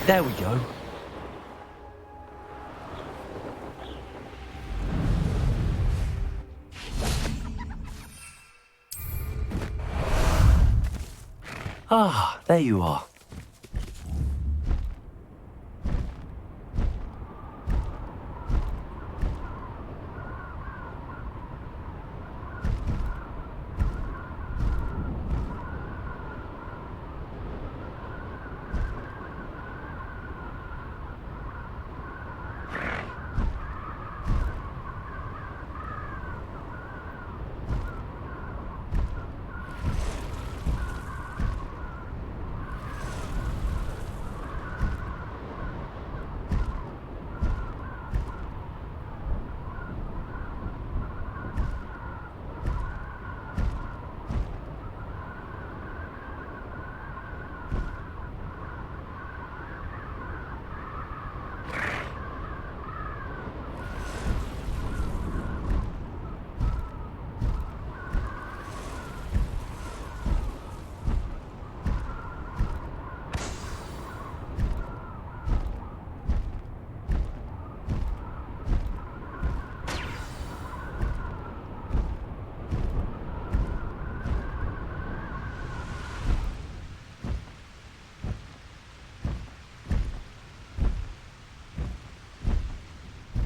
There we go. Ah, there you are.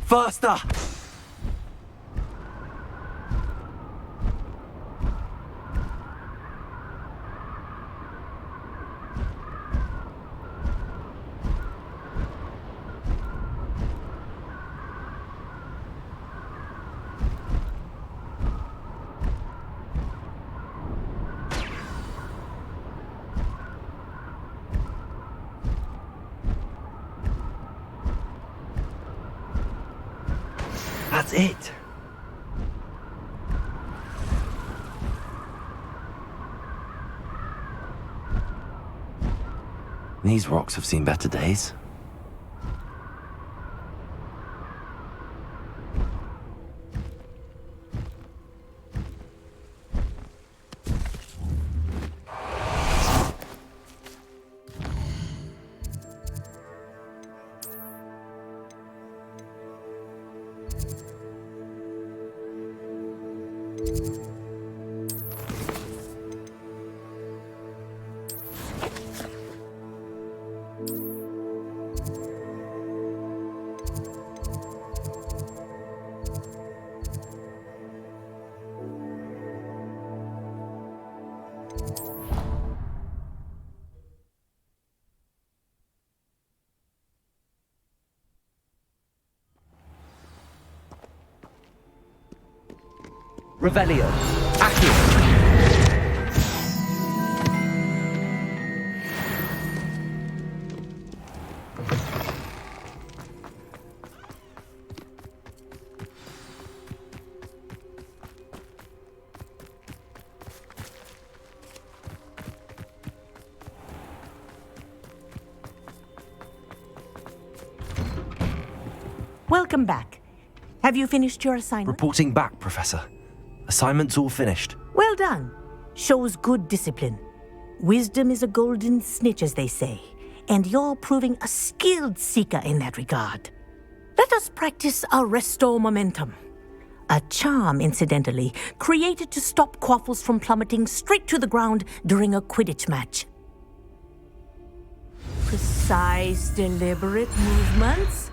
Faster! That's it. These rocks have seen better days. Revelio. Accio. Welcome back. Have you finished your assignment? Reporting back, Professor. Assignment's all finished. Well done. Shows good discipline. Wisdom is a golden snitch, as they say, and you're proving a skilled seeker in that regard. Let us practice our Restore Momentum. A charm, incidentally, created to stop quaffles from plummeting straight to the ground during a Quidditch match. Precise, deliberate movements.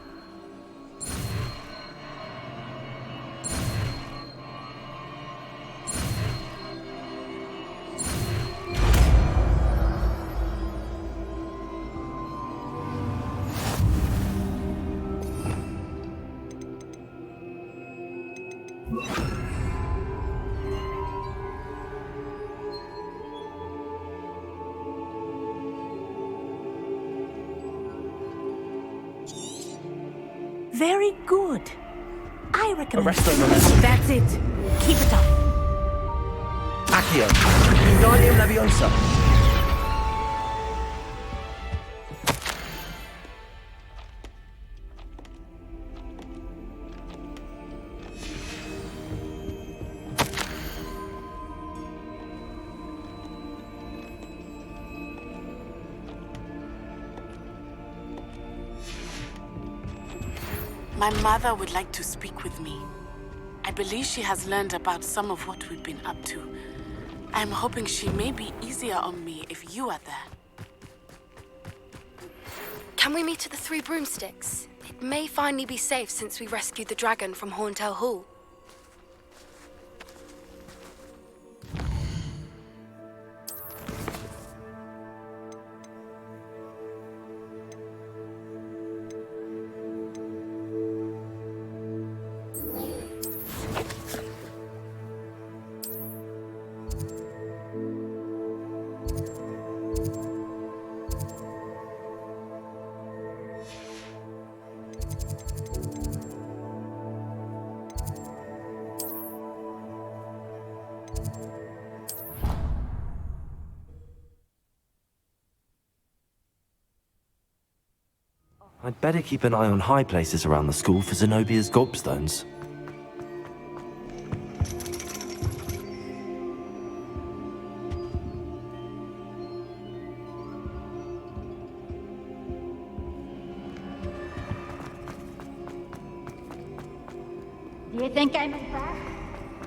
Very good. I recommend... Arresto momentum. That's it. Keep it up. Accio. Wingardium Leviosa. My mother would like to speak with me. I believe she has learned about some of what we've been up to. I'm hoping she may be easier on me if you are there. Can we meet at the Three Broomsticks? It may finally be safe since we rescued the dragon from Horntail Hall. I'd better keep an eye on high places around the school for Zenobia's gobstones. Do you think I'm impressed?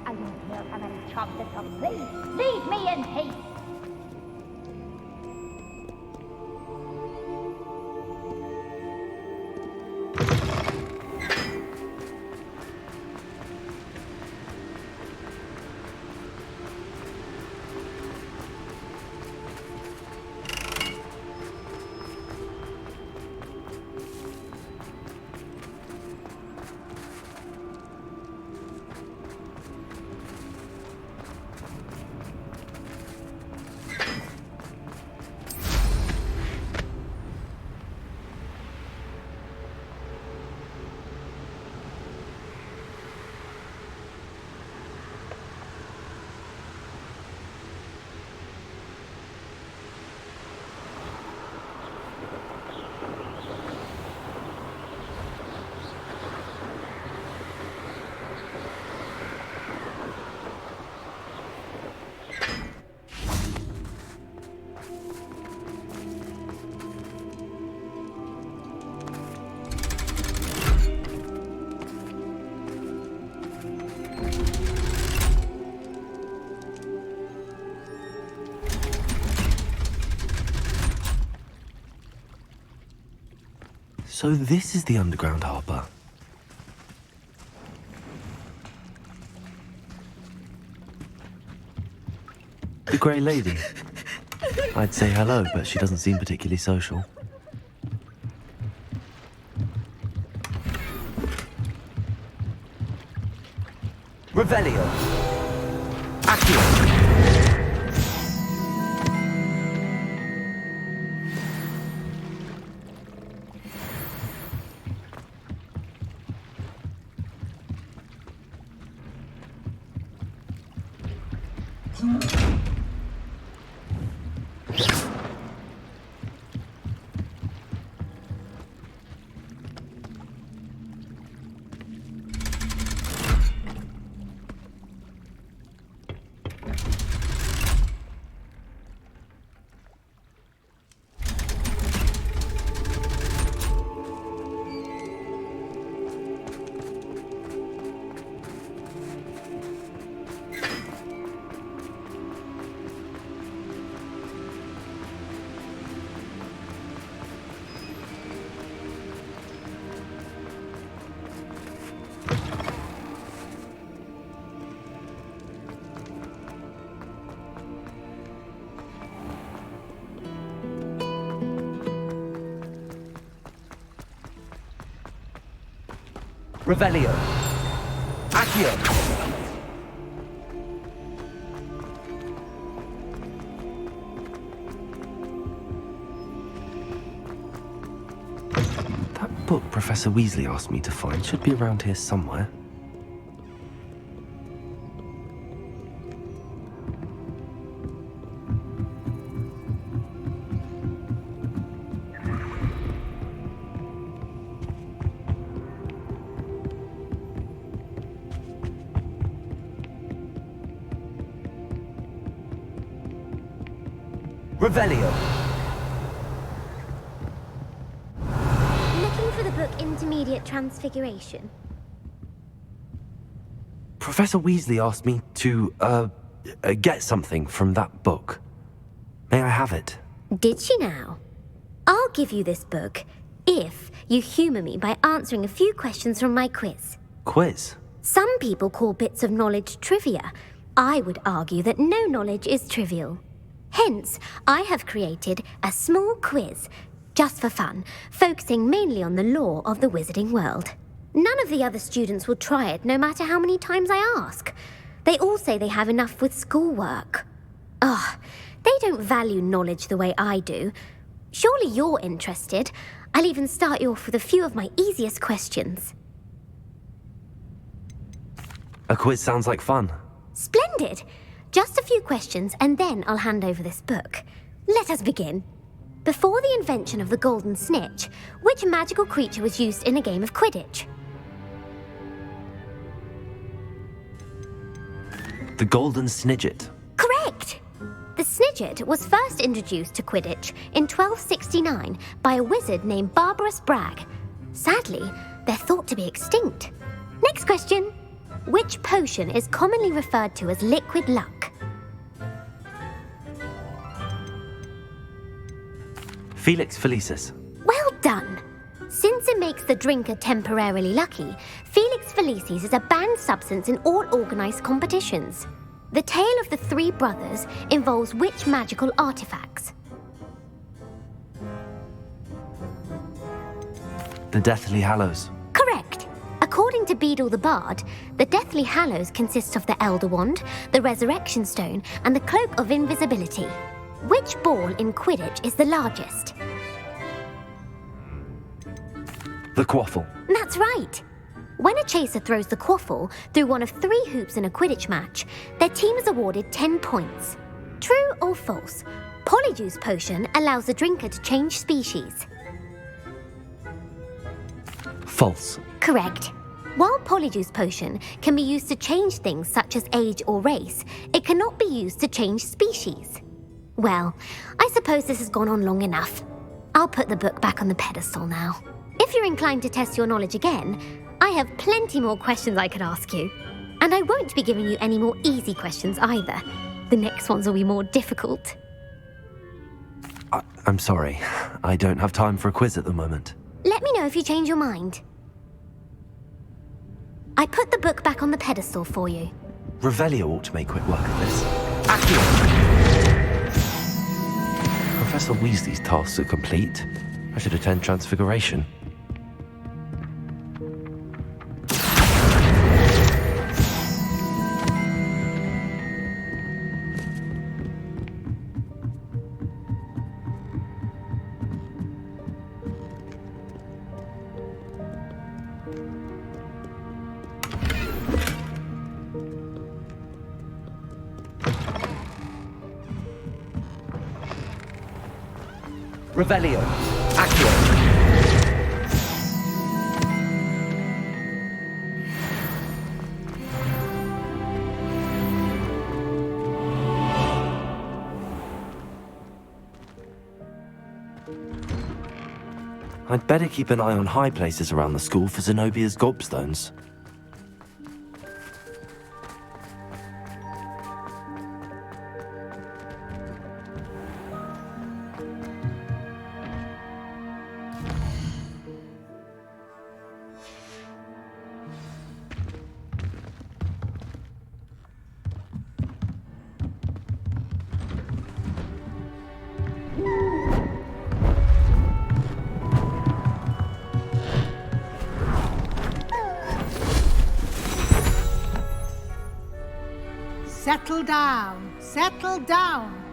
I don't care how many chops it took. Please, leave me in peace! So this is the underground harbour. The Grey Lady. I'd say hello, but she doesn't seem particularly social. Revelio. Accio. Revelio. Accio. That book Professor Weasley asked me to find should be around here somewhere. Revelio. Looking for the book Intermediate Transfiguration? Professor Weasley asked me to, get something from that book. May I have it? Did she now? I'll give you this book if you humour me by answering a few questions from my quiz. Quiz? Some people call bits of knowledge trivia. I would argue that no knowledge is trivial. Hence, I have created a small quiz, just for fun, focusing mainly on the lore of the wizarding world. None of the other students will try it, no matter how many times I ask. They all say they have enough with schoolwork. Ugh, they don't value knowledge the way I do. Surely you're interested. I'll even start you off with a few of my easiest questions. A quiz sounds like fun. Splendid! Just a few questions and then I'll hand over this book. Let us begin. Before the invention of the golden snitch, which magical creature was used in a game of Quidditch? The golden snidget. Correct! The snidget was first introduced to Quidditch in 1269 by a wizard named Barbarous Bragg. Sadly, they're thought to be extinct. Next question. Which potion is commonly referred to as liquid luck? Felix Felicis. Well done! Since it makes the drinker temporarily lucky, Felix Felicis is a banned substance in all organised competitions. The tale of the three brothers involves which magical artifacts? The Deathly Hallows. Correct! According to Beadle the Bard, the Deathly Hallows consists of the Elder Wand, the Resurrection Stone, and the Cloak of Invisibility. Which ball in Quidditch is the largest? The Quaffle. That's right! When a chaser throws the quaffle through one of 3 hoops in a Quidditch match, their team is awarded 10 points. True or false? Polyjuice Potion allows the drinker to change species. False. Correct. While Polyjuice Potion can be used to change things such as age or race, it cannot be used to change species. Well, I suppose this has gone on long enough. I'll put the book back on the pedestal now. If you're inclined to test your knowledge again, I have plenty more questions I could ask you. And I won't be giving you any more easy questions either. The next ones will be more difficult. I'm sorry. I don't have time for a quiz at the moment. Let me know if you change your mind. I put the book back on the pedestal for you. Revelio ought to make quick work of this. Accio! Professor Weasley's tasks are complete. I should attend Transfiguration. Revelio. Accio. I'd better keep an eye on high places around the school for Zenobia's gobstones. Settle down, settle down.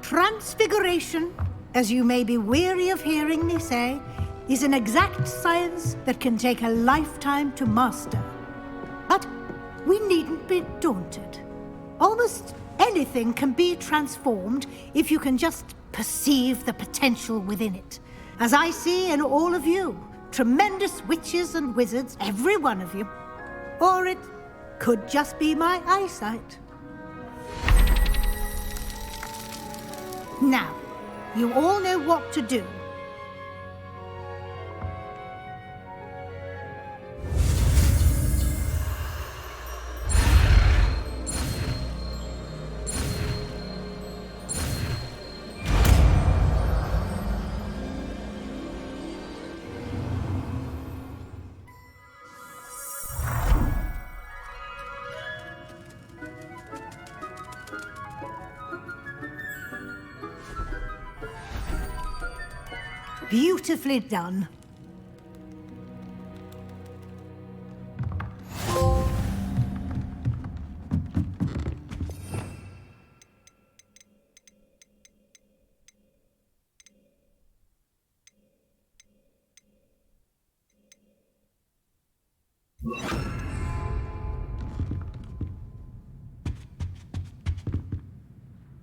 Transfiguration, as you may be weary of hearing me say, is an exact science that can take a lifetime to master. But we needn't be daunted. Almost anything can be transformed if you can just perceive the potential within it. As I see in all of you, tremendous witches and wizards, every one of you. Or it could just be my eyesight. Now, you all know what to do. Beautifully done.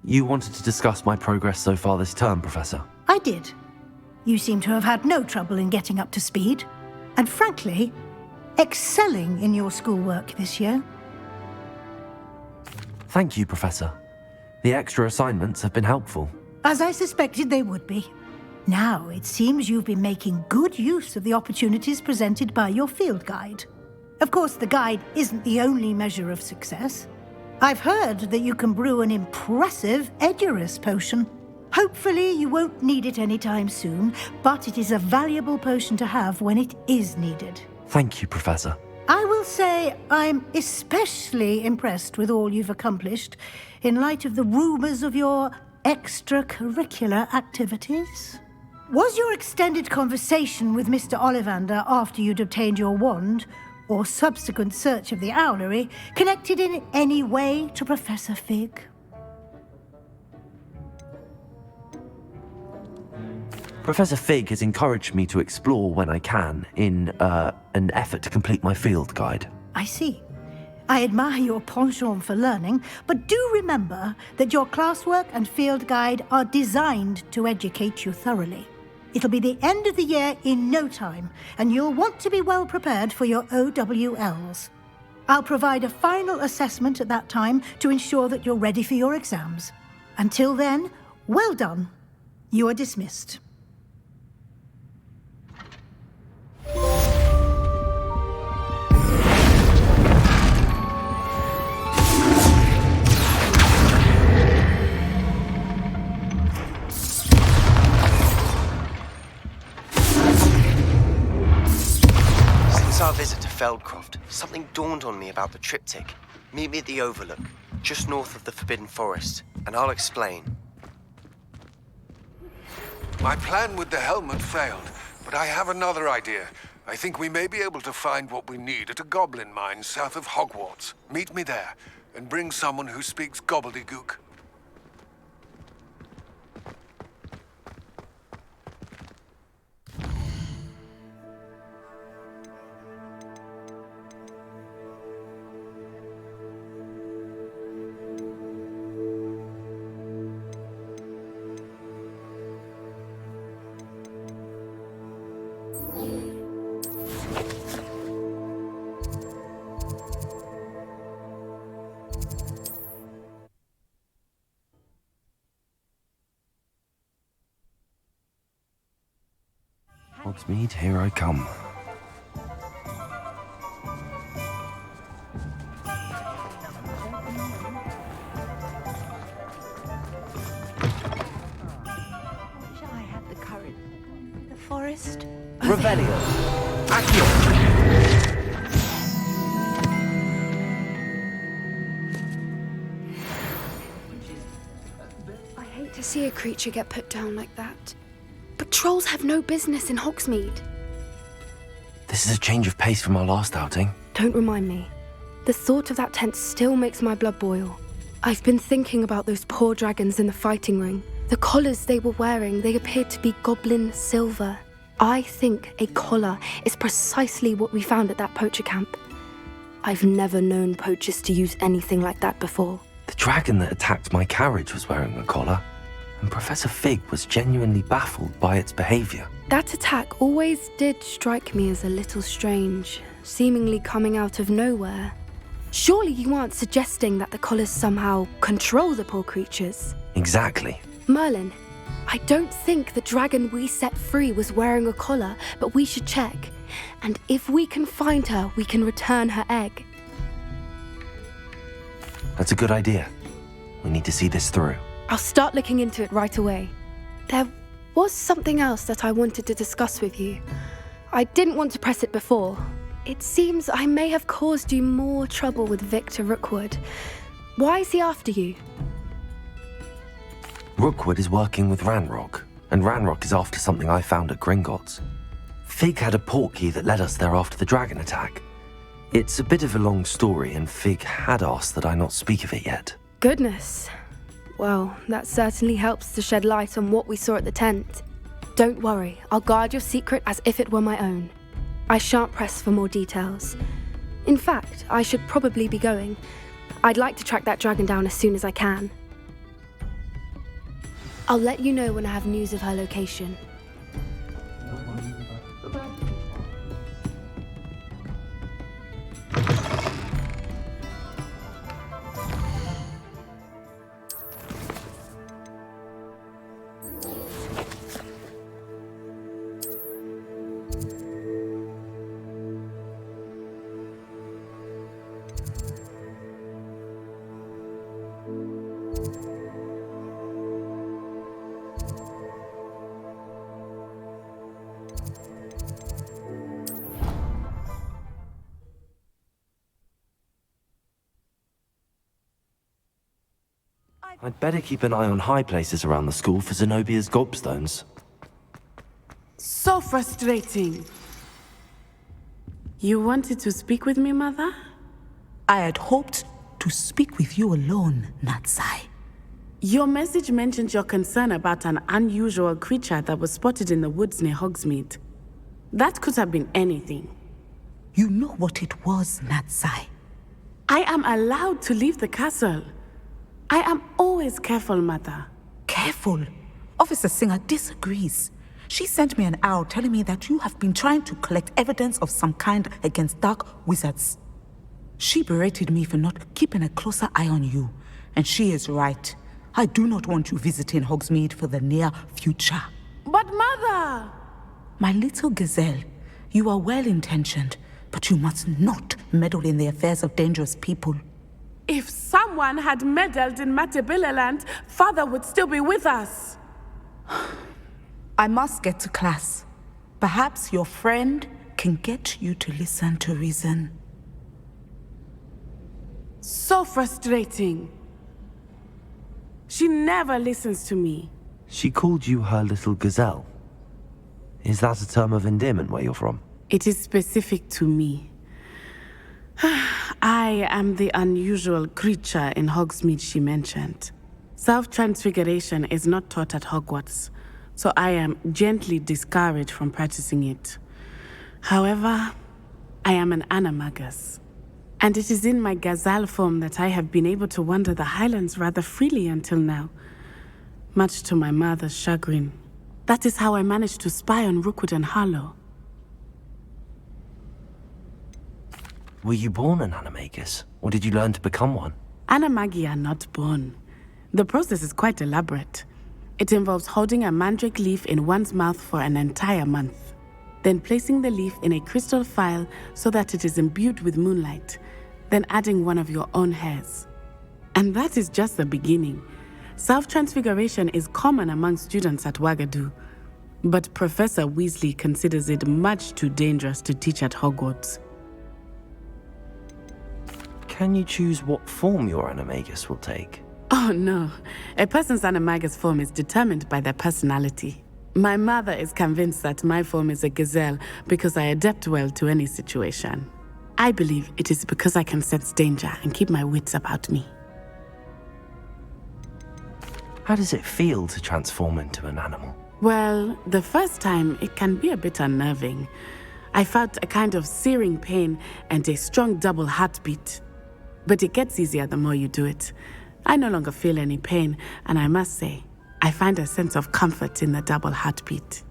You wanted to discuss my progress so far this term, Professor? I did. You seem to have had no trouble in getting up to speed, and frankly, excelling in your schoolwork this year. Thank you, Professor. The extra assignments have been helpful. As I suspected they would be. Now, it seems you've been making good use of the opportunities presented by your field guide. Of course, the guide isn't the only measure of success. I've heard that you can brew an impressive Edurus potion. Hopefully, you won't need it anytime soon, but it is a valuable potion to have when it is needed. Thank you, Professor. I will say I'm especially impressed with all you've accomplished in light of the rumors of your extracurricular activities. Was your extended conversation with Mr. Ollivander after you'd obtained your wand, or subsequent search of the owlery, connected in any way to Professor Fig? Professor Fig has encouraged me to explore when I can in an effort to complete my field guide. I see. I admire your penchant for learning, but do remember that your classwork and field guide are designed to educate you thoroughly. It'll be the end of the year in no time, and you'll want to be well prepared for your OWLs. I'll provide a final assessment at that time to ensure that you're ready for your exams. Until then, well done. You are dismissed. Since our visit to Feldcroft, something dawned on me about the triptych. Meet me at the Overlook, just north of the Forbidden Forest, and I'll explain. My plan with the helmet failed, but I have another idea. I think we may be able to find what we need at a goblin mine south of Hogwarts. Meet me there, and bring someone who speaks gobbledygook. Hogsmeade, here I come. Shall I have the courage? The forest? Revelio! Accio! I hate to see a creature get put down like that. But trolls have no business in Hogsmeade. This is a change of pace from our last outing. Don't remind me. The thought of that tent still makes my blood boil. I've been thinking about those poor dragons in the fighting ring. The collars they were wearing, they appeared to be goblin silver. I think a collar is precisely what we found at that poacher camp. I've never known poachers to use anything like that before. The dragon that attacked my carriage was wearing a collar, and Professor Fig was genuinely baffled by its behavior. That attack always did strike me as a little strange, seemingly coming out of nowhere. Surely you aren't suggesting that the collars somehow control the poor creatures? Exactly. Merlin, I don't think the dragon we set free was wearing a collar, but we should check. And if we can find her, we can return her egg. That's a good idea. We need to see this through. I'll start looking into it right away. There was something else that I wanted to discuss with you. I didn't want to press it before. It seems I may have caused you more trouble with Victor Rookwood. Why is he after you? Rookwood is working with Ranrock. and Ranrock is after something I found at Gringotts. Fig had a portkey that led us there after the dragon attack. It's a bit of a long story, and Fig had asked that I not speak of it yet. Goodness. Well, that certainly helps to shed light on what we saw at the tent. Don't worry, I'll guard your secret as if it were my own. I shan't press for more details. In fact, I should probably be going. I'd like to track that dragon down as soon as I can. I'll let you know when I have news of her location. I'd better keep an eye on high places around the school for Zenobia's gobstones. So frustrating. You wanted to speak with me, Mother? I had hoped to speak with you alone, Natsai. Your message mentioned your concern about an unusual creature that was spotted in the woods near Hogsmeade. That could have been anything. You know what it was, Natsai. I am allowed to leave the castle. I am always careful, Mother. Careful? Officer Singer disagrees. She sent me an owl telling me that you have been trying to collect evidence of some kind against dark wizards. She berated me for not keeping a closer eye on you, and she is right. I do not want you visiting Hogsmeade for the near future. But Mother! My little gazelle, you are well-intentioned, but you must not meddle in the affairs of dangerous people. If someone had meddled in Matabeleland, Father would still be with us. I must get to class. Perhaps your friend can get you to listen to reason. So frustrating. She never listens to me. She called you her little gazelle. Is that a term of endearment where you're from? It is specific to me. I am the unusual creature in Hogsmeade she mentioned. Self-transfiguration is not taught at Hogwarts, so I am gently discouraged from practicing it. However, I am an animagus, and it is in my gazelle form that I have been able to wander the Highlands rather freely until now, much to my mother's chagrin. That is how I managed to spy on Rookwood and Harlow. Were you born an animagus, or did you learn to become one? Animagi are not born. The process is quite elaborate. It involves holding a mandrake leaf in one's mouth for an entire month, then placing the leaf in a crystal phial so that it is imbued with moonlight, then adding one of your own hairs. And that is just the beginning. Self-transfiguration is common among students at Wagadu, but Professor Weasley considers it much too dangerous to teach at Hogwarts. Can you choose what form your animagus will take? Oh no, a person's animagus form is determined by their personality. My mother is convinced that my form is a gazelle because I adapt well to any situation. I believe it is because I can sense danger and keep my wits about me. How does it feel to transform into an animal? Well, the first time it can be a bit unnerving. I felt a kind of searing pain and a strong double heartbeat. But it gets easier the more you do it. I no longer feel any pain, and I must say, I find a sense of comfort in the double heartbeat.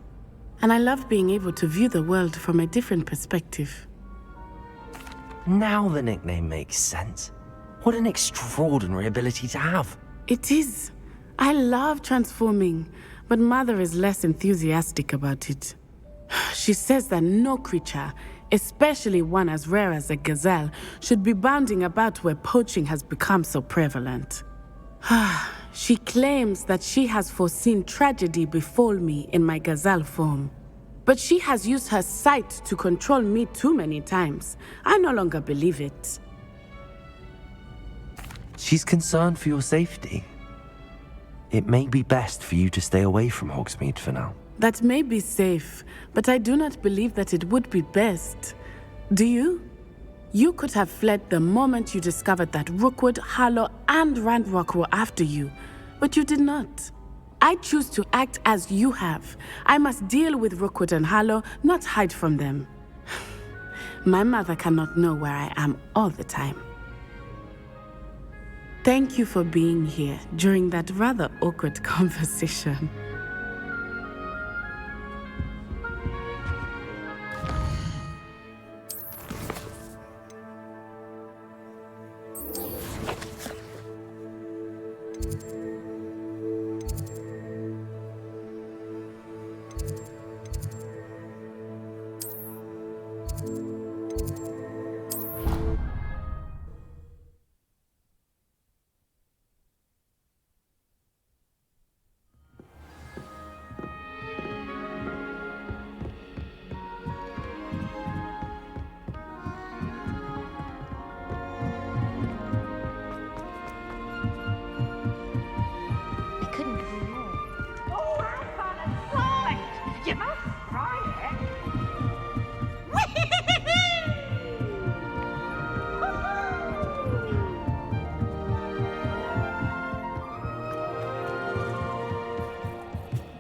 And I love being able to view the world from a different perspective. Now the nickname makes sense. What an extraordinary ability to have. It is. I love transforming, but Mother is less enthusiastic about it. She says that no creature, especially one as rare as a gazelle, should be bounding about where poaching has become so prevalent. She claims that she has foreseen tragedy befall me in my gazelle form. But she has used her sight to control me too many times. I no longer believe it. She's concerned for your safety. It may be best for you to stay away from Hogsmeade for now. That may be safe, but I do not believe that it would be best. Do you? You could have fled the moment you discovered that Rookwood, Harlow, and Ranrock were after you, but you did not. I choose to act as you have. I must deal with Rookwood and Harlow, not hide from them. My mother cannot know where I am all the time. Thank you for being here during that rather awkward conversation.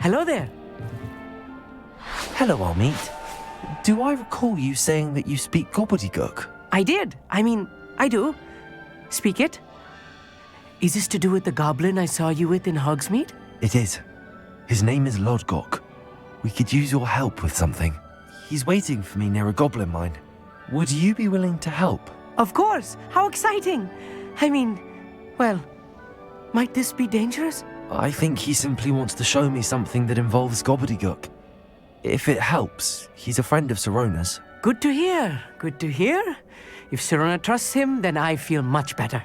Hello there. Hello, Almeet. Do I recall you saying that you speak gobbledygook? I did. I do. Speak it. Is this to do with the goblin I saw you with in Hogsmeade? It is. His name is Lodgok. We could use your help with something. He's waiting for me near a goblin mine. Would you be willing to help? Of course. How exciting. Well, might this be dangerous? I think he simply wants to show me something that involves gobbledygook. If it helps, he's a friend of Sirona's. Good to hear. Good to hear. If Sirona trusts him, then I feel much better.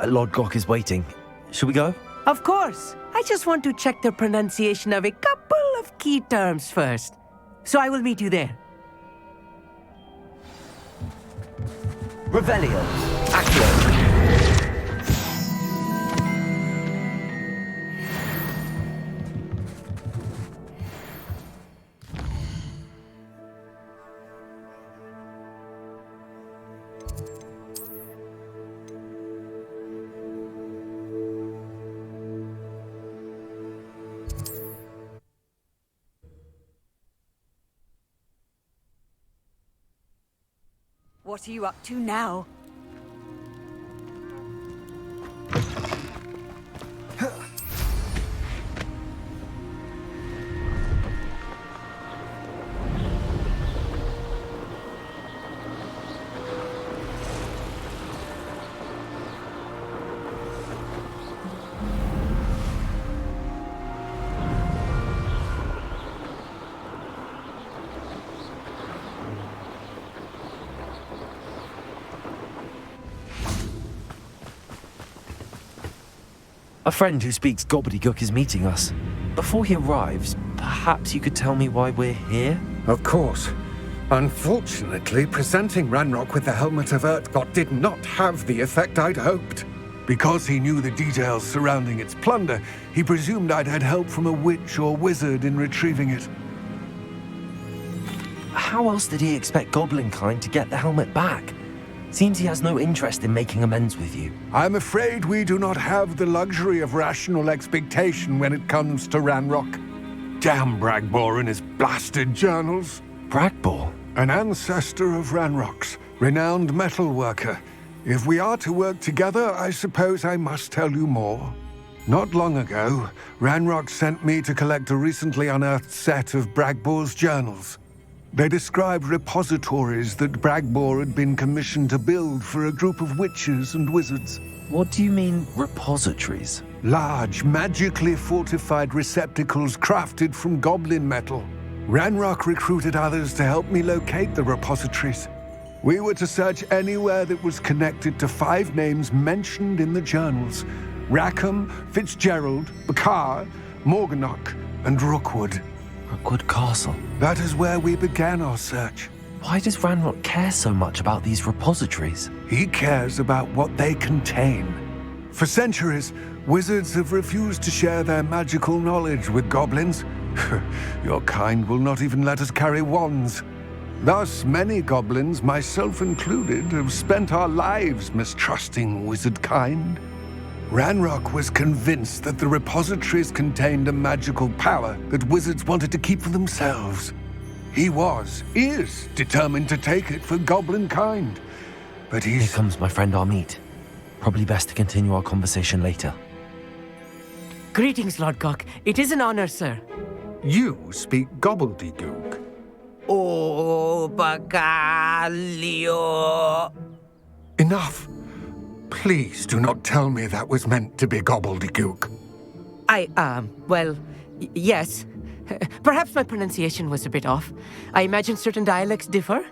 Lodgok is waiting. Shall we go? Of course. I just want to check the pronunciation of a couple of key terms first. So I will meet you there. Revelio. Accio. What are you up to now? A friend who speaks gobbledygook is meeting us. Before he arrives, perhaps you could tell me why we're here? Of course. Unfortunately, presenting Ranrock with the Helmet of Urtkot did not have the effect I'd hoped. Because he knew the details surrounding its plunder, he presumed I'd had help from a witch or wizard in retrieving it. How else did he expect Goblinkind to get the helmet back? Seems he has no interest in making amends with you. I'm afraid we do not have the luxury of rational expectation when it comes to Ranrock. Damn Bragbor and his blasted journals. Bragbor? An ancestor of Ranrock's, renowned metal worker. If we are to work together, I suppose I must tell you more. Not long ago, Ranrock sent me to collect a recently unearthed set of Bragbor's journals. They described repositories that Bragbor had been commissioned to build for a group of witches and wizards. What do you mean, repositories? Large, magically fortified receptacles crafted from goblin metal. Ranrock recruited others to help me locate the repositories. We were to search anywhere that was connected to 5 names mentioned in the journals: Rackham, Fitzgerald, Bakar, Morganach, and Rookwood. Rookwood Castle. That is where we began our search. Why does Ranrock care so much about these repositories? He cares about what they contain. For centuries, wizards have refused to share their magical knowledge with goblins. Your kind will not even let us carry wands. Thus, many goblins, myself included, have spent our lives mistrusting wizard kind. Ranrock was convinced that the repositories contained a magical power that wizards wanted to keep for themselves. He is determined to take it for goblin kind. But Here comes my friend Amit. Probably best to continue our conversation later. Greetings, Lord Cock. It is an honor, sir. You speak gobbledygook. Oh, Bacalio. Enough. Please do not tell me that was meant to be gobbledygook. Yes. Perhaps my pronunciation was a bit off. I imagine certain dialects differ.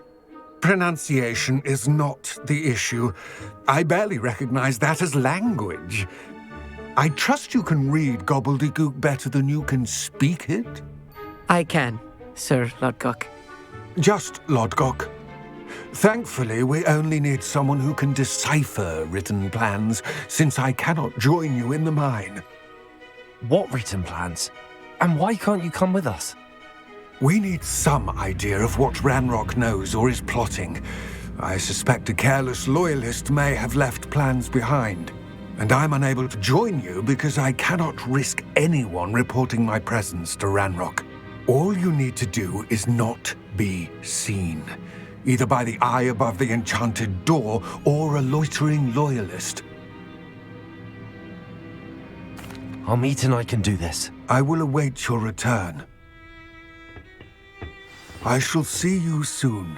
Pronunciation is not the issue. I barely recognize that as language. I trust you can read gobbledygook better than you can speak it? I can, Sir Lodgok. Just Lodgok. Thankfully, we only need someone who can decipher written plans, since I cannot join you in the mine. What written plans? And why can't you come with us? We need some idea of what Ranrock knows or is plotting. I suspect a careless loyalist may have left plans behind. And I'm unable to join you because I cannot risk anyone reporting my presence to Ranrock. All you need to do is not be seen, either by the eye above the enchanted door or a loitering loyalist. Amit and I can do this. I will await your return. I shall see you soon.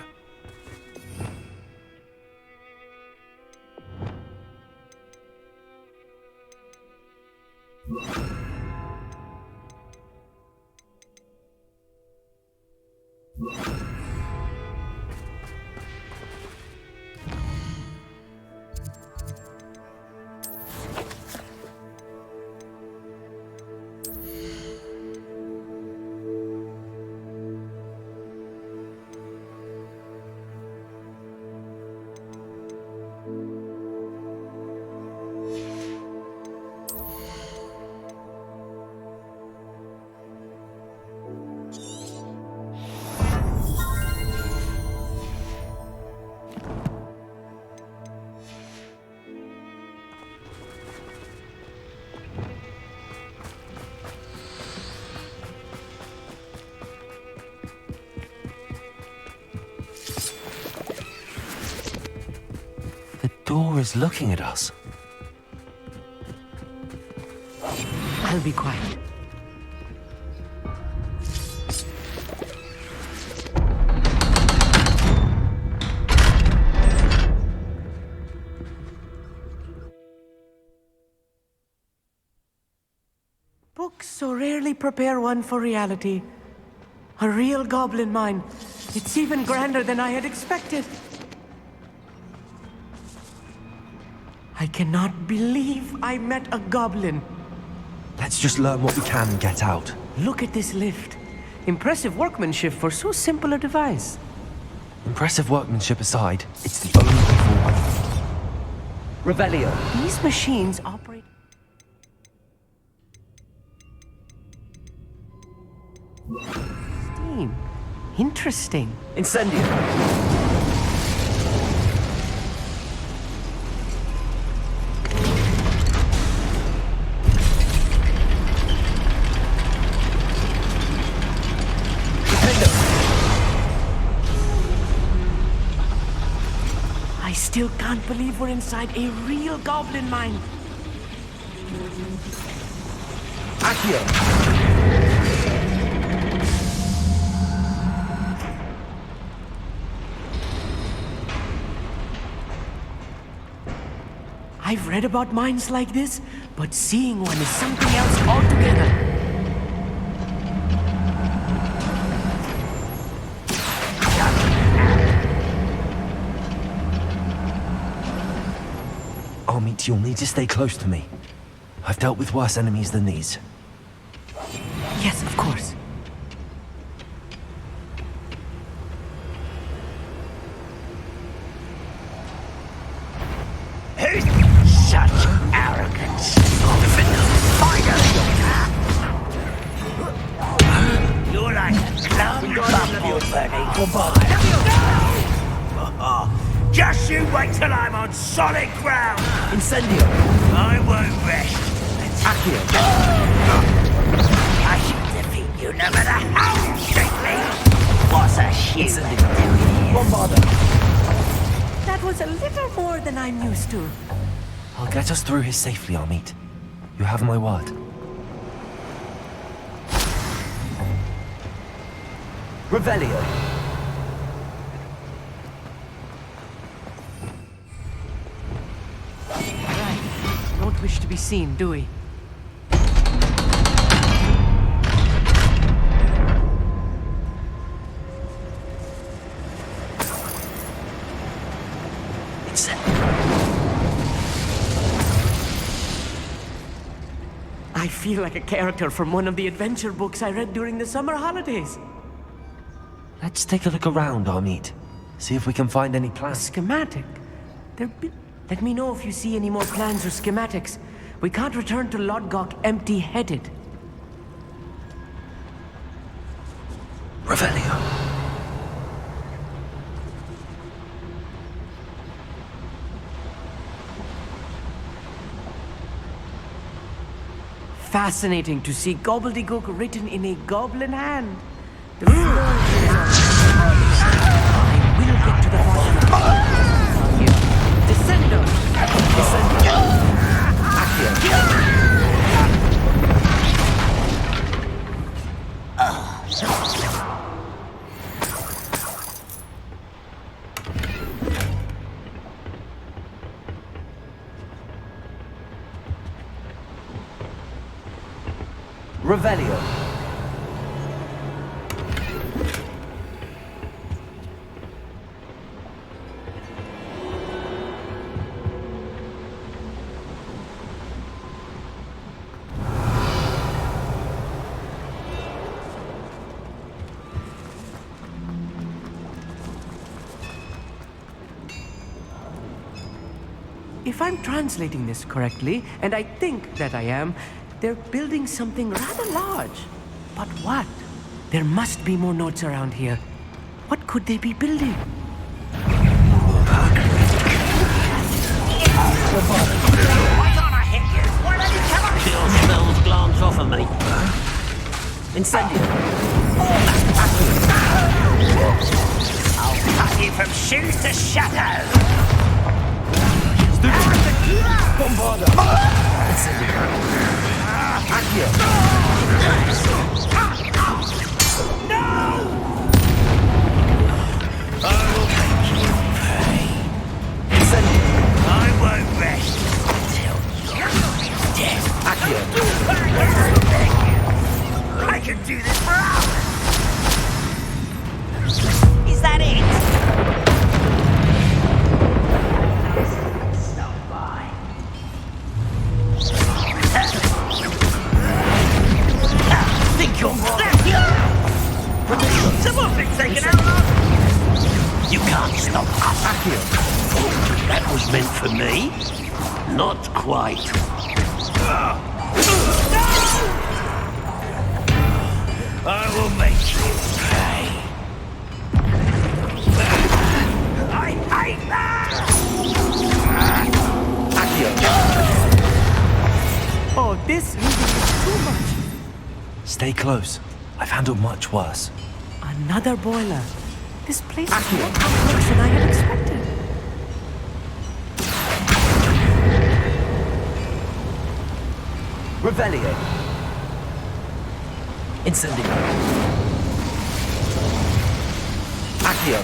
The door is looking at us. I'll be quiet. Books so rarely prepare one for reality. A real goblin mine. It's even grander than I had expected. I cannot believe I met a goblin. Let's just learn what we can and get out. Look at this lift. Impressive workmanship for so simple a device. Impressive workmanship aside, it's the only way forward. Revelio. These machines operate... Steam. Interesting. Incendio. I still can't believe we're inside a real goblin mine. Accio. I've read about mines like this, but seeing one is something else altogether. Amit, you'll need to stay close to me. I've dealt with worse enemies than these. Yes, of course. Such arrogance. You're like a clown buffalo, Just you wait till I'm on solid ground! Incendio! I won't rest. Accio! I shall defeat you no matter how strictly! What's a shoot? Bombarda! That was a little more than I'm used to. I'll get us through here safely, Amit. You have my word. Revelio! Right. Don't wish to be seen, do we? I feel like a character from one of the adventure books I read during the summer holidays. Let's take a look around, Amit. See if we can find any A plans. schematic? Let me know if you see any more plans or schematics. We can't return to Lodgok empty-headed. Revelio. Fascinating to see gobbledygook written in a goblin hand. I will get to the bottom of it. Descendo! Descendo! Revelio. If I'm translating this correctly, and I think that I am, they're building something rather large. But what? There must be more notes around here. What could they be building? Why can't I hit you? Why don't you come up? Kill spells glance off of me. Incendio. I'll cut you from shoes to shadow. Bombarda. Incendio. Accio. No! I will make you pay. Incendio. I won't rest until you're dead. Accio. I can do this for hours. Is that it? Stop by. Think you're more. Someone's been taken out. You can't stop us. That was meant for me. Not quite. I will make you pay. I hate that! Oh, this really is too much. Stay close. I've handled much worse. Another boiler. This place is more complex than I had expected. Revelio. Incendio. Accio.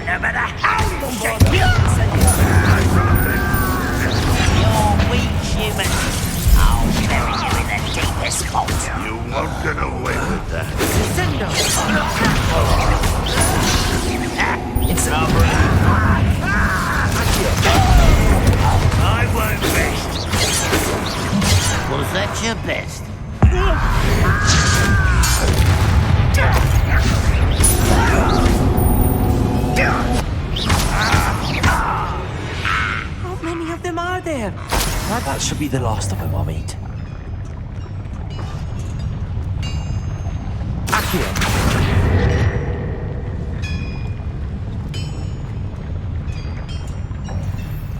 no matter how you shake me. You're weak, human. I'll bury you in the deepest vault. You won't get away with that. It's over. I won't rest. Was that your best? How many of them are there? That should be the last of them, Amit. Akio!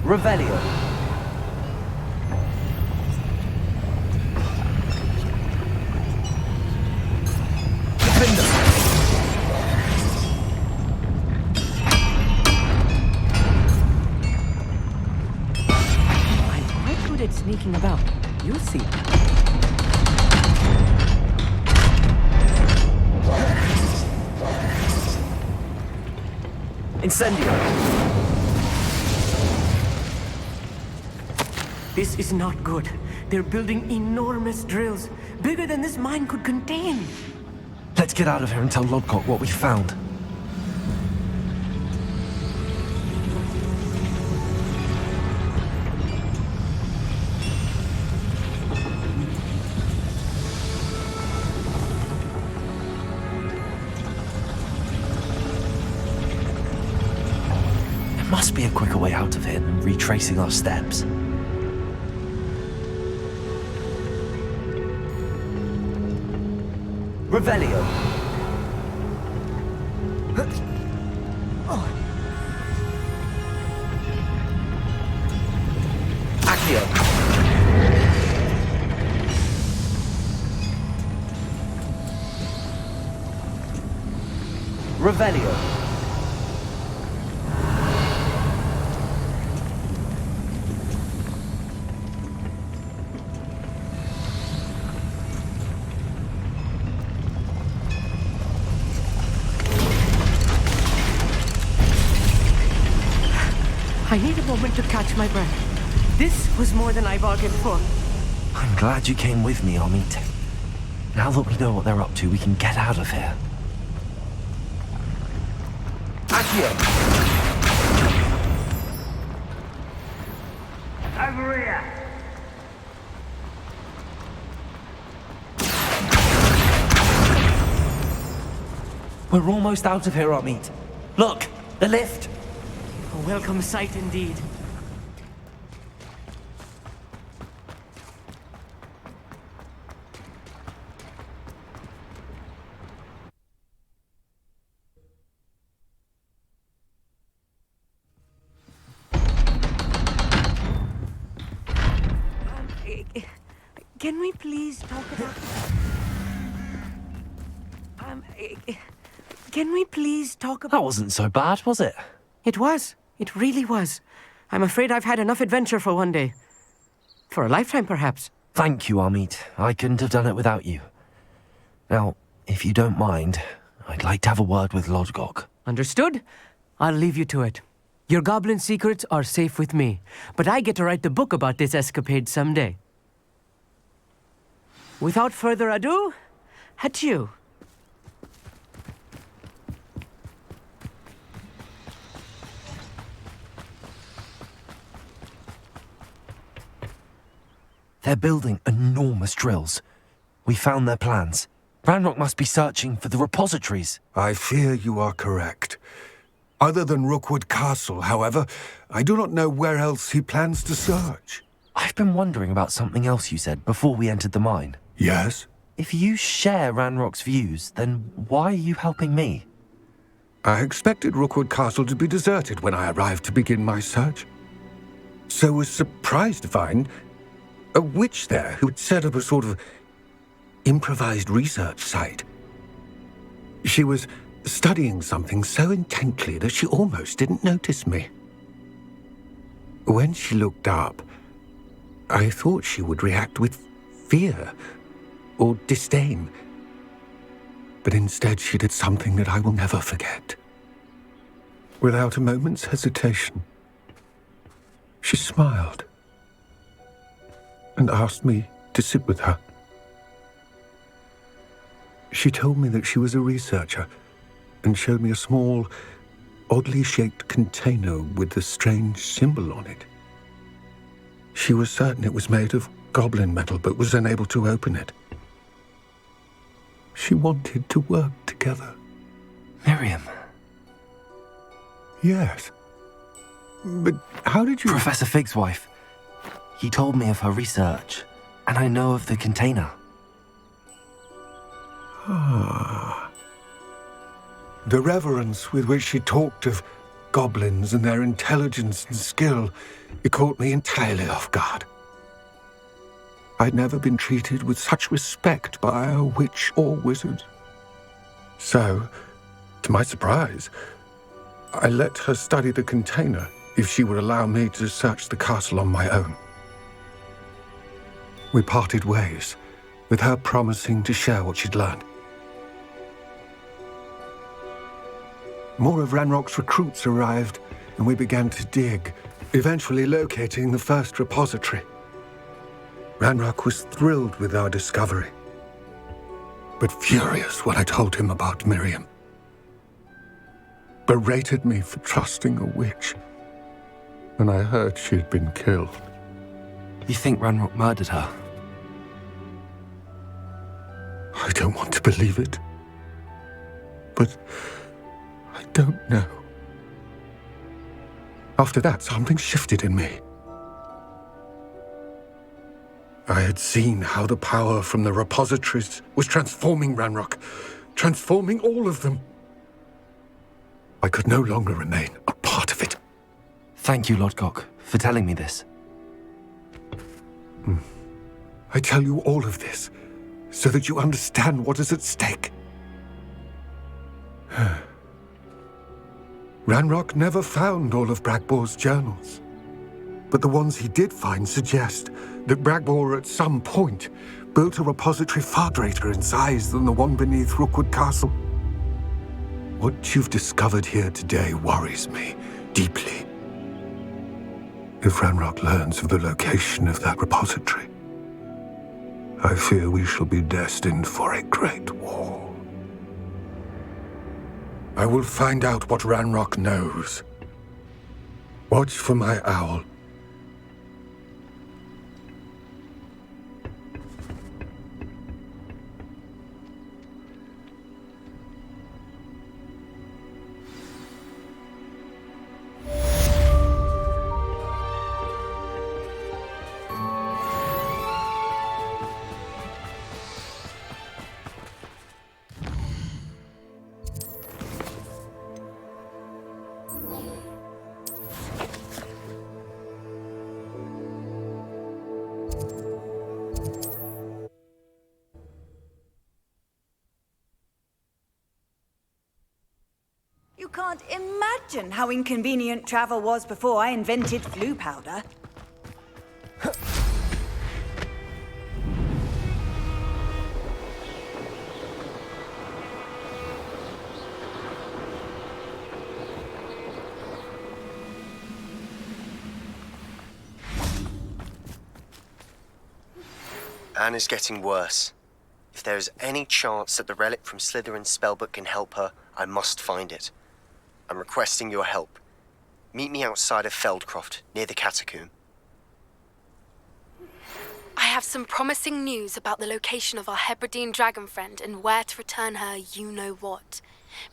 Revelio. I'm quite good at sneaking about. You'll see. Incendio! This is not good. They're building enormous drills, bigger than this mine could contain. Let's get out of here and tell Lodcock what we found. There must be a quicker way out of here than retracing our steps. Revelio. Accio. Revelio. I need a moment to catch my breath. This was more than I bargained for. I'm glad you came with me, Amit. Now that we know what they're up to, we can get out of here. Accio! Over here. We're almost out of here, Amit. Look, the lift. A welcome sight indeed. Can we please talk about... Can we please talk about... That wasn't so bad, was it? It was. It really was. I'm afraid I've had enough adventure for one day. For a lifetime, perhaps. Thank you, Amit. I couldn't have done it without you. Now, if you don't mind, I'd like to have a word with Lodgok. Understood? I'll leave you to it. Your goblin secrets are safe with me, but I get to write the book about this escapade someday. Without further ado, adieu. They're building enormous drills. We found their plans. Ranrock must be searching for the repositories. I fear you are correct. Other than Rookwood Castle, however, I do not know where else he plans to search. I've been wondering about something else you said before we entered the mine. Yes? If you share Ranrock's views, then why are you helping me? I expected Rookwood Castle to be deserted when I arrived to begin my search. So was surprised to find a witch there who had set up a sort of improvised research site. She was studying something so intently that she almost didn't notice me. When she looked up, I thought she would react with fear or disdain. But instead she did something that I will never forget. Without a moment's hesitation, she smiled and asked me to sit with her. She told me that she was a researcher and showed me a small, oddly shaped container with a strange symbol on it. She was certain it was made of goblin metal, but was unable to open it. She wanted to work together. Miriam. Yes. But how did you... Professor Fig's wife. He told me of her research, and I know of the container. Ah. The reverence with which she talked of goblins and their intelligence and skill, it caught me entirely off guard. I'd never been treated with such respect by a witch or wizard. So, to my surprise, I let her study the container if she would allow me to search the castle on my own. We parted ways, with her promising to share what she'd learned. More of Ranrock's recruits arrived, and we began to dig, eventually locating the first repository. Ranrock was thrilled with our discovery, but furious when I told him about Miriam. Berated me for trusting a witch, and I heard she had been killed. You think Ranrock murdered her? I don't want to believe it, but I don't know. After that, something shifted in me. I had seen how the power from the repositories was transforming Ranrock, transforming all of them. I could no longer remain a part of it. Thank you, Lodgok, for telling me this. I tell you all of this so that you understand what is at stake. Ranrock never found all of Bragbor's journals, but the ones he did find suggest that Bragbor at some point built a repository far greater in size than the one beneath Rookwood Castle. What you've discovered here today worries me deeply. If Ranrock learns of the location of that repository, I fear we shall be destined for a great war. I will find out what Ranrock knows. Watch for my owl. You can't imagine how inconvenient travel was before I invented flu powder. Anne is getting worse. If there is any chance that the relic from Slytherin's spellbook can help her, I must find it. I'm requesting your help. Meet me outside of Feldcroft, near the catacomb. I have some promising news about the location of our Hebridean dragon friend and where to return her you-know-what.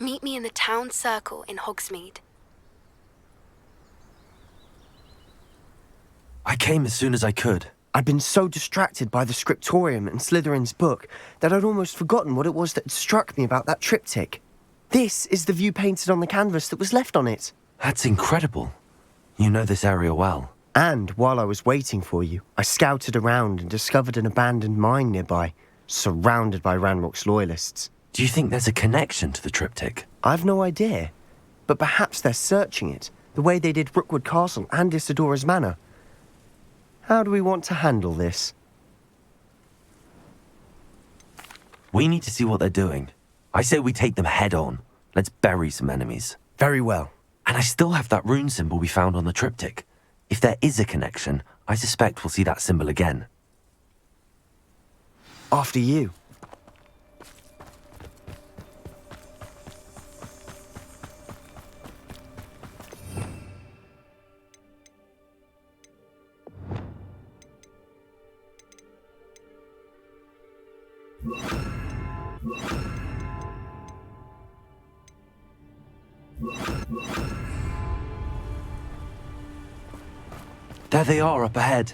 Meet me in the town circle in Hogsmeade. I came as soon as I could. I'd been so distracted by the scriptorium and Slytherin's book that I'd almost forgotten what it was that had struck me about that triptych. This is the view painted on the canvas that was left on it. That's incredible. You know this area well. And while I was waiting for you, I scouted around and discovered an abandoned mine nearby, surrounded by Ranrock's loyalists. Do you think there's a connection to the triptych? I've no idea, but perhaps they're searching it, the way they did Rookwood Castle and Isidora's Manor. How do we want to handle this? We need to see what they're doing. I say we take them head on. Let's bury some enemies. Very well. And I still have that rune symbol we found on the triptych. If there is a connection, I suspect we'll see that symbol again. After you. There they are up ahead.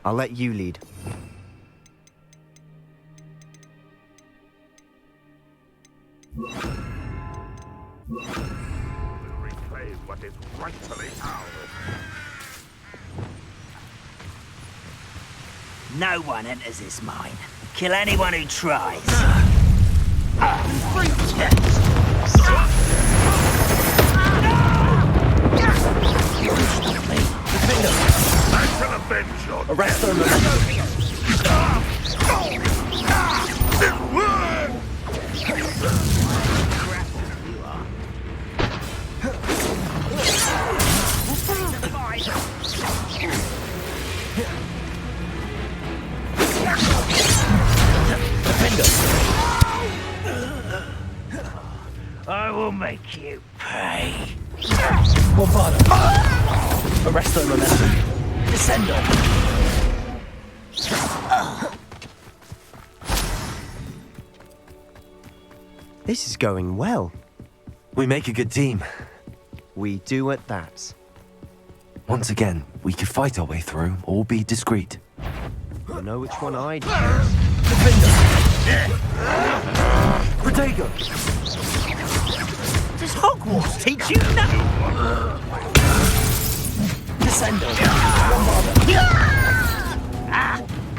I'll let you lead. Reclaim what is rightfully ours. No one enters this mine. Kill anyone who tries. I shall avenge your Arrest them. I will make you pay. Arrest them, momentum. Descendo. This is going well. We make a good team. We do at that. Once again, we could fight our way through or be discreet. You know which one I'd choose. Protego! Does Hogwarts teach you nothing? Descendo.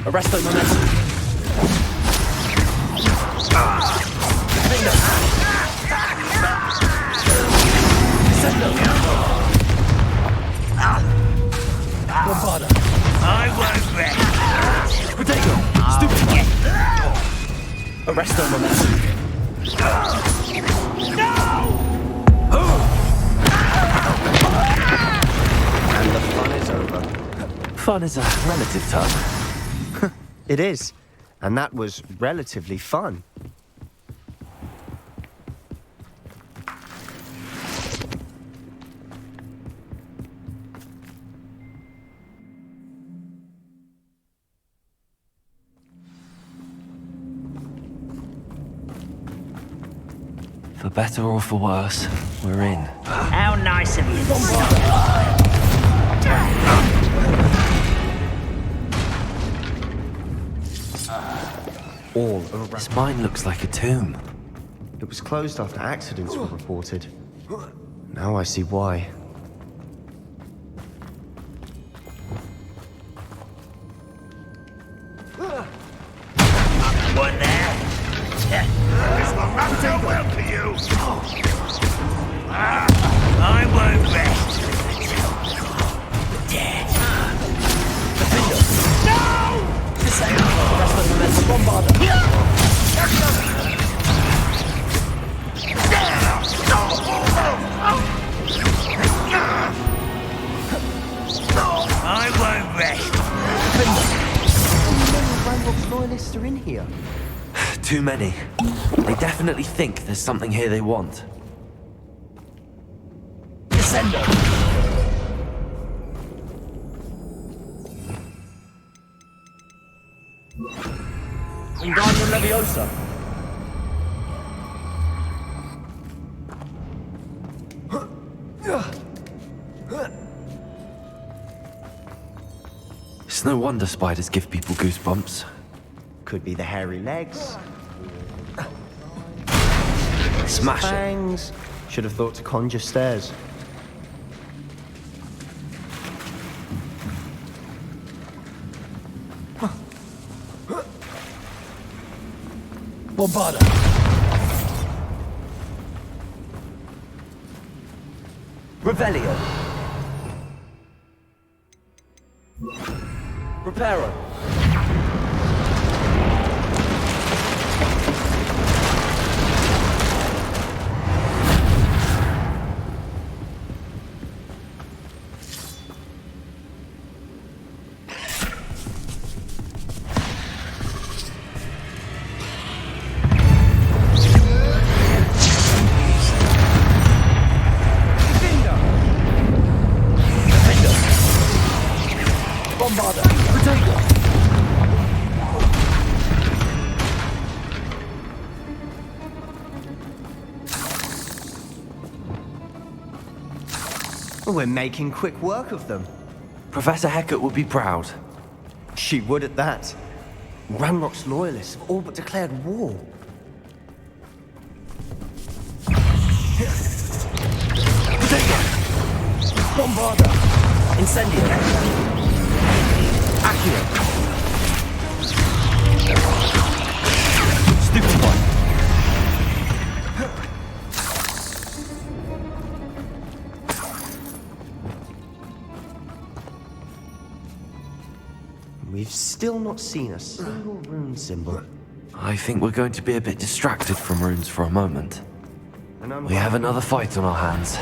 Arrest them, momentum. Bombarda. I won't rest. Protego! Stupid! Arrest them, momentum. And the fun is over. Fun is a relative term. It is. And that was relatively fun. For better or for worse, we're in. How nice of you. All around. This mine looks like a tomb. It was closed after accidents were reported. Now I see why. One there. This will not go well to you. I won't rest. Dead. No! Descendo. I won't rest. How many Ranrock's loyalists are in here? Too many. They definitely think there's something here they want. Descendo. Wingardium Leviosa. It's no wonder spiders give people goosebumps. Could be the hairy legs. Smash it. Fangs. Should have thought to conjure stairs. Bombarda. Revelio. Reparo. Well, we're making quick work of them. Professor Hecat would be proud. She would at that. Ranrock's loyalists have all but declared war. Bombarda! Incendio! Accio! Stupefy! We've still not seen a single rune symbol. I think we're going to be a bit distracted from runes for a moment. We have another fight on our hands.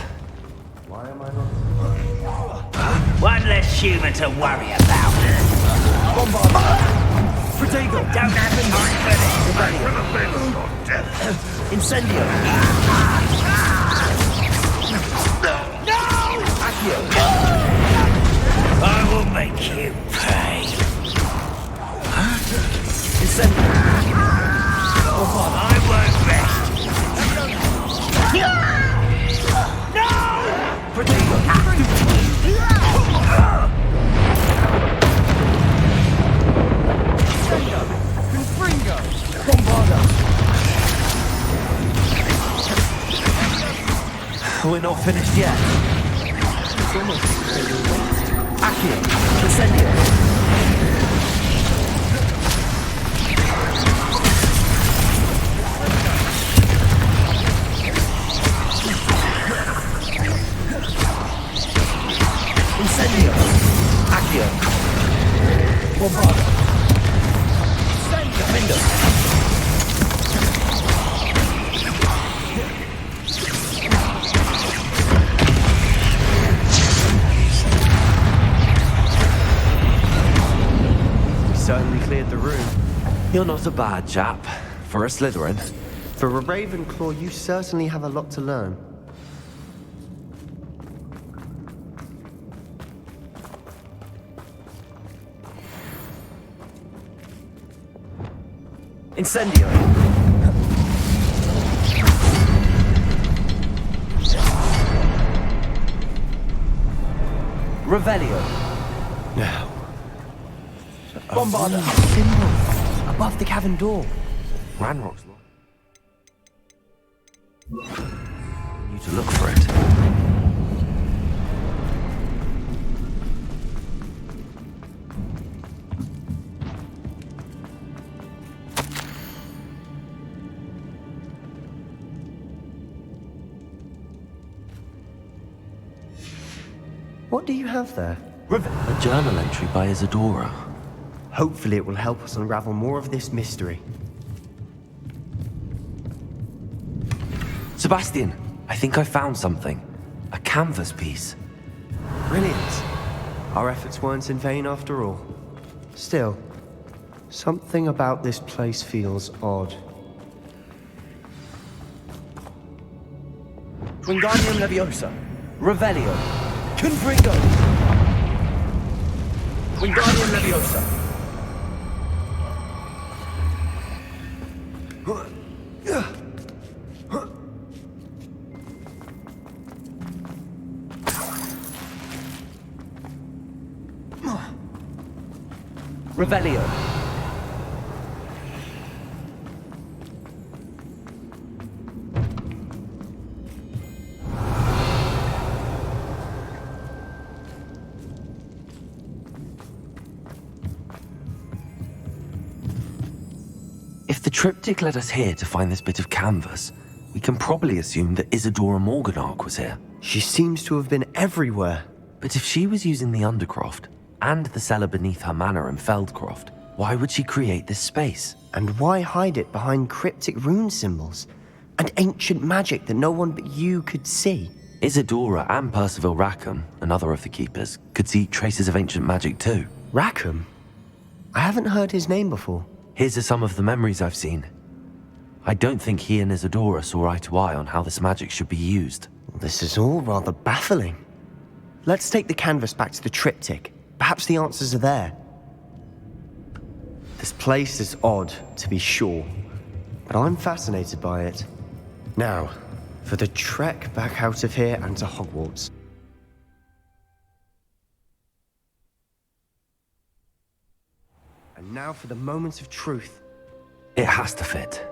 Why am I not? One less human to worry about. Bombard! Protego! Don't have the time for this. Incendio! No! Accio! I will make you pay. Incendio! I won't rest. No! Protego! Confringo! Bombarda! We're not finished yet. It's almost Accio! Incendio! Incendio! Accio! Bombarda! Defendo! We certainly cleared the room. You're not a bad chap. For a Slytherin. For a Ravenclaw, you certainly have a lot to learn. Incendio! Revelio! Now. Bombarda! Symbol above the cavern door. Ranrock's law. You to look for it. What do you have there? A journal entry by Isadora. Hopefully it will help us unravel more of this mystery. Sebastian, I think I found something. A canvas piece. Brilliant. Our efforts weren't in vain after all. Still, something about this place feels odd. Wingardium Leviosa. Revelio. Confringo. Wingardium Leviosa. Revelio. If the triptych led us here to find this bit of canvas, we can probably assume that Isadora Morganach was here. She seems to have been everywhere. But if she was using the Undercroft, and the cellar beneath her manor in Feldcroft, why would she create this space? And why hide it behind cryptic rune symbols? And ancient magic that no one but you could see? Isadora and Percival Rackham, another of the Keepers, could see traces of ancient magic too. Rackham? I haven't heard his name before. Here's some of the memories I've seen. I don't think he and Isadora saw eye to eye on how this magic should be used. This is all rather baffling. Let's take the canvas back to the triptych. Perhaps the answers are there. This place is odd, to be sure, but I'm fascinated by it. Now, for the trek back out of here and to Hogwarts. And now for the moments of truth. It has to fit.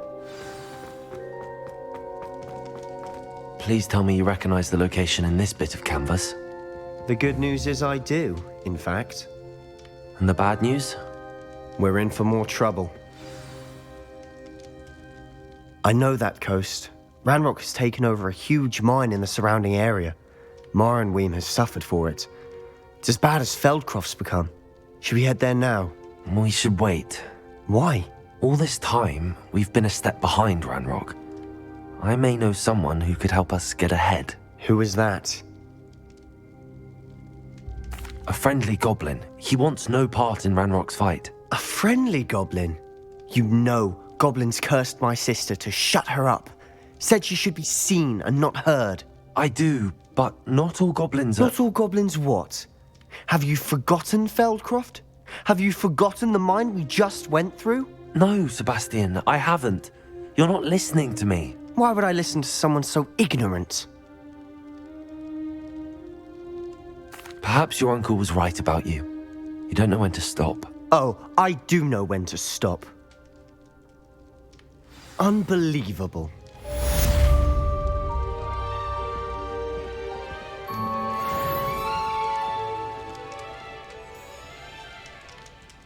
Please tell me you recognize the location in this bit of canvas. The good news is I do, in fact. And the bad news? We're in for more trouble. I know that coast. Ranrock has taken over a huge mine in the surrounding area. Marenweem has suffered for it. It's as bad as Feldcroft's become. Should we head there now? We should wait. Why? All this time, we've been a step behind Ranrock. I may know someone who could help us get ahead. Who is that? A friendly goblin. He wants no part in Ranrock's fight. A friendly goblin? You know, goblins cursed my sister to shut her up. Said she should be seen and not heard. I do, but not all goblins are... Not all goblins what? Have you forgotten Feldcroft? Have you forgotten the mine we just went through? No, Sebastian, I haven't. You're not listening to me. Why would I listen to someone so ignorant? Perhaps your uncle was right about you. You don't know when to stop. Oh, I do know when to stop. Unbelievable.